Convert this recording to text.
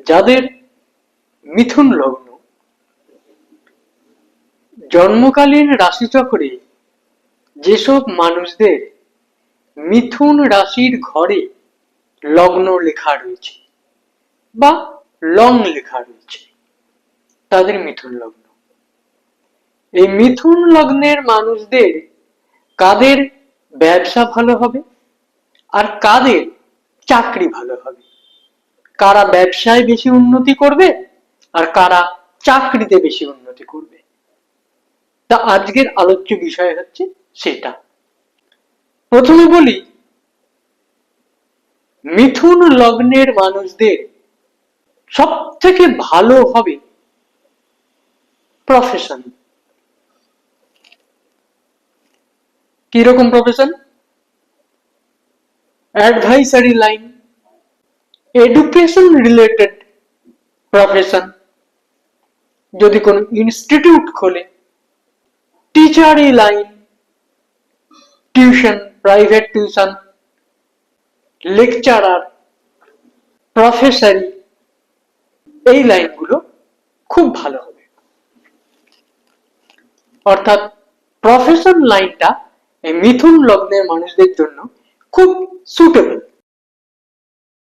যাদের মিথুন লগ্ন, জন্মকালীন রাশিচক্রে যেসব মানুষদের মিথুন রাশির ঘরে লগ্ন লেখা রয়েছে বা লং লেখা রয়েছে তাদের মিথুন লগ্ন। এই মিথুন লগ্নের মানুষদের কাদের ব্যবসা ভালো হবে আর কাদের চাকরি ভালো হবে, কারা ব্যবসায় বেশি উন্নতি করবে আর কারা চাকরিতে বেশি উন্নতি করবে, তা আজকের আলোচ্য বিষয় হচ্ছে সেটা। প্রথমে বলি, মিথুন লগ্নের মানুষদের সব থেকে ভালো হবে প্রফেশন। কিরকম profession? Advisory line, education related profession, যদি কোনো ইনস্টিটিউট খোলে, টিচারি line, tuition, private tuition, lecturer, প্রফেসরি, এই লাইনগুলো খুব ভালো হবে। অর্থাৎ প্রফেশন লাইনটা এই মিথুন লগ্নের মানুষদের জন্য খুব সুটেবল।